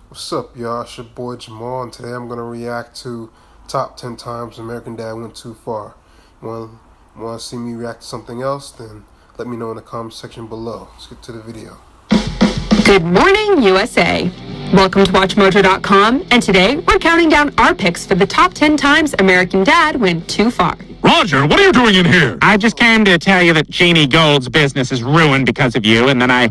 What's up, y'all? It's your boy Jamal, and today I'm going to react to Top 10 Times American Dad Went Too Far. Want to see me react to something else? Then let me know in the comment section below. Let's get to the video. Good morning, USA. Welcome to WatchMojo.com, and today we're counting down our picks for the top 10 times American Dad went too far. Roger, what are you doing in here? I just came to tell you that Jeannie Gold's business is ruined because of you, and then I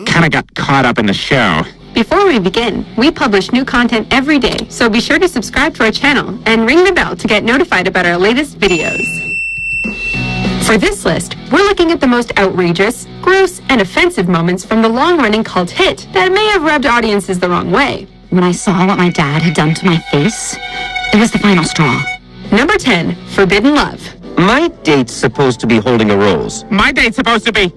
kind of got caught up in the show. Before we begin, we publish new content every day, so be sure to subscribe to our channel and ring the bell to get notified about our latest videos. For this list, we're looking at the most outrageous, gross, and offensive moments from the long-running cult hit that may have rubbed audiences the wrong way. When I saw what my dad had done to my face, it was the final straw. Number 10, Forbidden Love. My date's supposed to be holding a rose. My date's supposed to be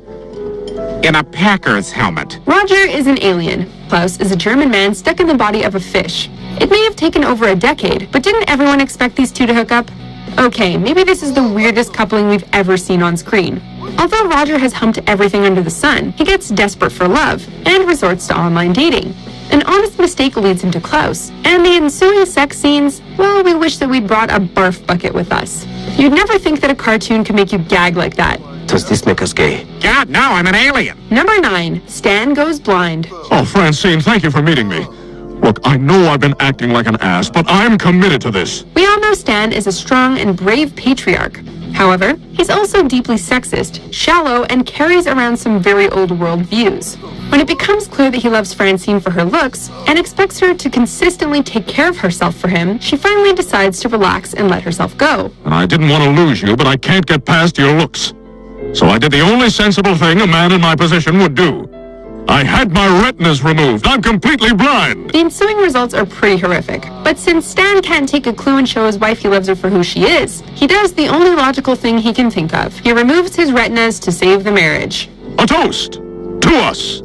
in a Packers helmet. Roger is an alien. Klaus is a German man stuck in the body of a fish. It may have taken over a decade, but didn't everyone expect these two to hook up? Okay, maybe this is the weirdest coupling we've ever seen on screen. Although Roger has humped everything under the sun, he gets desperate for love and resorts to online dating. An honest mistake leads him to Klaus, and the ensuing sex scenes, well, we wish that we'd brought a barf bucket with us. You'd never think that a cartoon could make you gag like that. Does this make us gay? God, no, I'm an alien. Number 9, Stan Goes Blind. Oh, Francine, thank you for meeting me. Look, I know I've been acting like an ass, but I'm committed to this. We all know Stan is a strong and brave patriarch. However, he's also deeply sexist, shallow, and carries around some very old world views. When it becomes clear that he loves Francine for her looks and expects her to consistently take care of herself for him, she finally decides to relax and let herself go. And I didn't want to lose you, but I can't get past your looks. So I did the only sensible thing a man in my position would do. I had my retinas removed. I'm completely blind. The ensuing results are pretty horrific. But since Stan can't take a clue and show his wife he loves her for who she is, he does the only logical thing he can think of. He removes his retinas to save the marriage. A toast to us.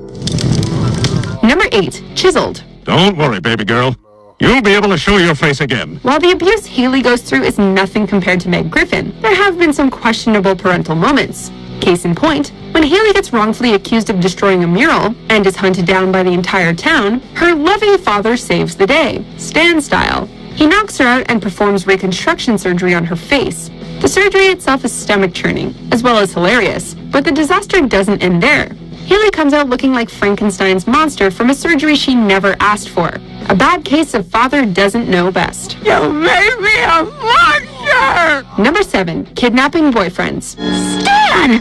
Number 8, Chiseled. Don't worry, baby girl. You'll be able to show your face again. While the abuse Haley goes through is nothing compared to Meg Griffin, there have been some questionable parental moments. Case in point, when Haley gets wrongfully accused of destroying a mural and is hunted down by the entire town, her loving father saves the day, Stan style. He knocks her out and performs reconstruction surgery on her face. The surgery itself is stomach-churning, as well as hilarious, but the disaster doesn't end there. Haley comes out looking like Frankenstein's monster from a surgery she never asked for. A bad case of father doesn't know best. You made me a monster! Number 7, Kidnapping Boyfriends. Stan!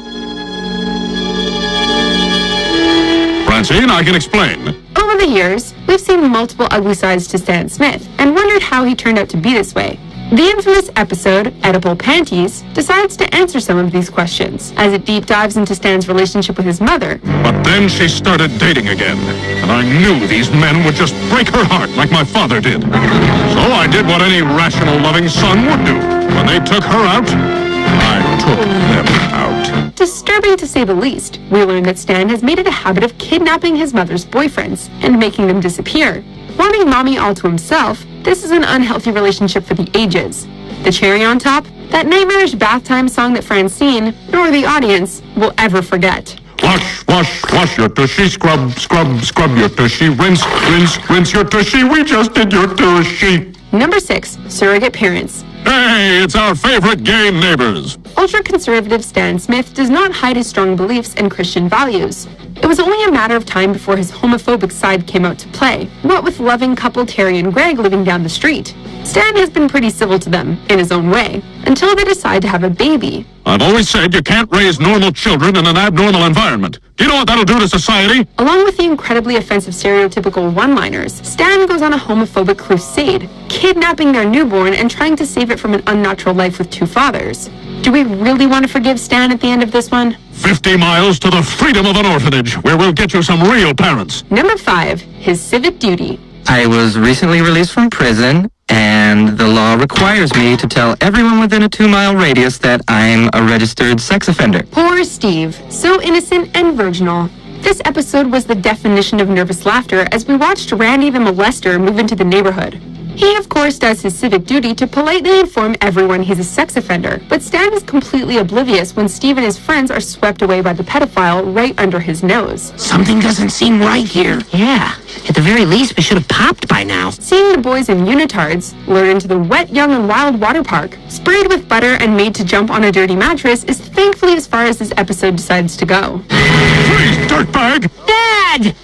Francine, I can explain. Over the years, we've seen multiple ugly sides to Stan Smith and wondered how he turned out to be this way. The infamous episode, Edible Panties, decides to answer some of these questions, as it deep dives into Stan's relationship with his mother. But then she started dating again, and I knew these men would just break her heart like my father did. So I did what any rational, loving son would do. When they took her out, I took them out. Disturbing to say the least, we learn that Stan has made it a habit of kidnapping his mother's boyfriends and making them disappear. Wanting mommy all to himself, this is an unhealthy relationship for the ages. The cherry on top, that nightmarish bath time song that Francine, nor the audience, will ever forget. Wash, wash, wash your tushy, scrub, scrub, scrub your tushy, rinse, rinse, rinse your tushy, we just did your tushy. Number 6, Surrogate Parents. Hey, it's our favorite gay neighbors. Ultra-conservative Stan Smith does not hide his strong beliefs and Christian values. It was only a matter of time before his homophobic side came out to play, what with loving couple Terry and Greg living down the street. Stan has been pretty civil to them, in his own way, until they decide to have a baby. I've always said you can't raise normal children in an abnormal environment. Do you know what that'll do to society? Along with the incredibly offensive stereotypical one-liners, Stan goes on a homophobic crusade, kidnapping their newborn and trying to save it from an unnatural life with two fathers. Do we really want to forgive Stan at the end of this one? 50 miles to the freedom of an orphanage, where we'll get you some real parents. Number 5, his civic duty. I was recently released from prison, and the law requires me to tell everyone within a 2-mile radius that I'm a registered sex offender. Poor Steve, so innocent and virginal. This episode was the definition of nervous laughter as we watched Randy the molester move into the neighborhood. He, of course, does his civic duty to politely inform everyone he's a sex offender, but Stan is completely oblivious when Steve and his friends are swept away by the pedophile right under his nose. Something doesn't seem right here. Yeah, at the very least, we should have popped by now. Seeing the boys in unitards lure into the wet, young, and wild water park, sprayed with butter and made to jump on a dirty mattress, is thankfully as far as this episode decides to go. Please, dirtbag! Dad!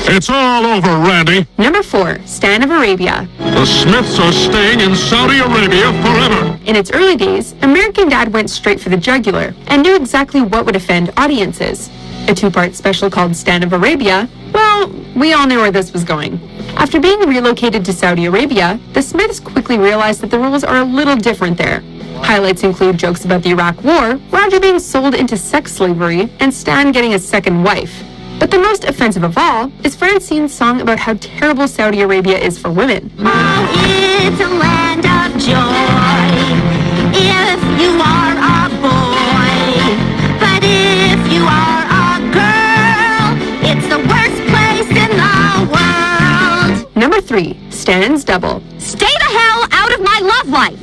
It's all over, Randy. Number 4, Stan of Arabia. The Smiths are staying in Saudi Arabia forever. In its early days, American Dad went straight for the jugular and knew exactly what would offend audiences. A 2-part special called Stan of Arabia, well, we all knew where this was going. After being relocated to Saudi Arabia, the Smiths quickly realized that the rules are a little different there. Highlights include jokes about the Iraq War, Roger being sold into sex slavery, and Stan getting a second wife. But the most offensive of all is Francine's song about how terrible Saudi Arabia is for women. Oh, it's a land of joy if you are a boy. But if you are a girl, it's the worst place in the world. Number 3, Stan's Double. Stay the hell out of my love life.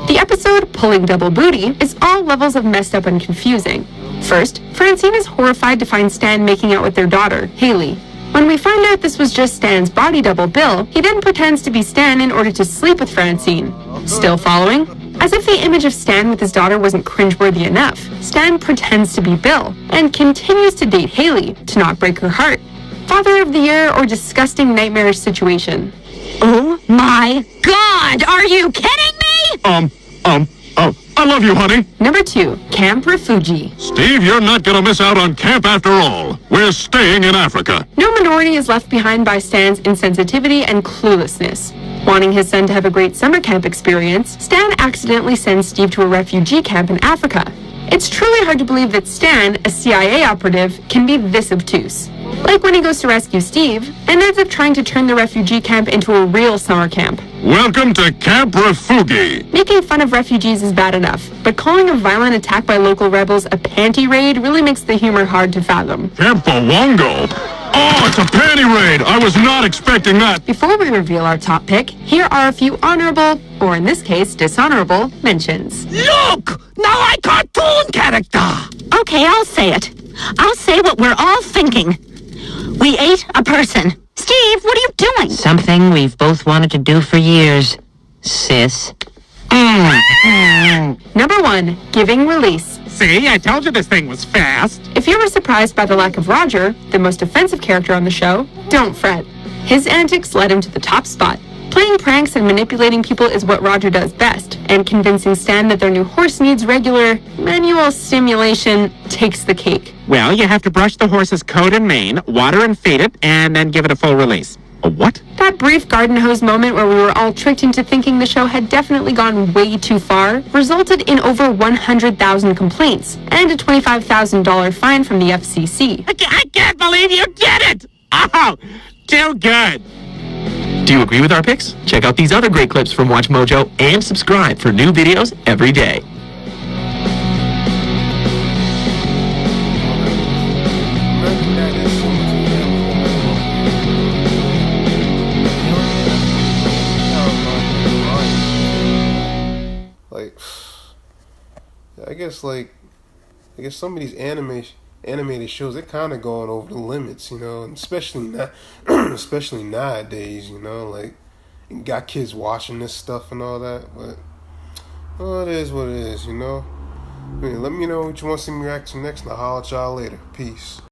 The episode Pulling Double Booty is all levels of messed up and confusing. First, Francine is horrified to find Stan making out with their daughter, Haley. When we find out this was just Stan's body double, Bill, he then pretends to be Stan in order to sleep with Francine. Still following? As if the image of Stan with his daughter wasn't cringeworthy enough, Stan pretends to be Bill and continues to date Haley to not break her heart. Father of the Year or disgusting nightmarish situation? Oh my God, are you kidding me? I love you, honey. Number 2, Camp Refugi. Steve, you're not gonna miss out on camp after all. We're staying in Africa. No minority is left behind by Stan's insensitivity and cluelessness. Wanting his son to have a great summer camp experience, Stan accidentally sends Steve to a refugee camp in Africa. It's truly hard to believe that Stan, a CIA operative, can be this obtuse. Like when he goes to rescue Steve, and ends up trying to turn the refugee camp into a real summer camp. Welcome to Camp Refugi. Making fun of refugees is bad enough, but calling a violent attack by local rebels a panty raid really makes the humor hard to fathom. Camp Bawongo? Oh, it's a panty raid. I was not expecting that. Before we reveal our top pick, here are a few honorable, or in this case, dishonorable, mentions. Look! Now I cartoon character! Okay, I'll say it. I'll say what we're all thinking. We ate a person. Steve, what are you doing? Something we've both wanted to do for years, sis. Number 1, Giving Release. See, I told you this thing was fast. If you were surprised by the lack of Roger, the most offensive character on the show, don't fret. His antics led him to the top spot. Playing pranks and manipulating people is what Roger does best, and convincing Stan that their new horse needs regular, manual stimulation takes the cake. Well, you have to brush the horse's coat and mane, water and feed it, and then give it a full release. A what? That brief garden hose moment where we were all tricked into thinking the show had definitely gone way too far resulted in over 100,000 complaints and a $25,000 fine from the FCC. I can't believe you did it! Oh, too good. Do you agree with our picks? Check out these other great clips from Watch Mojo and subscribe for new videos every day. I guess some of these animated shows, they're kind of going over the limits, you know, and especially nowadays, you know, like, you got kids watching this stuff and all that, but, well, it is what it is, you know. I mean, let me know what you want to see me react to next, and I'll holler at y'all later. Peace.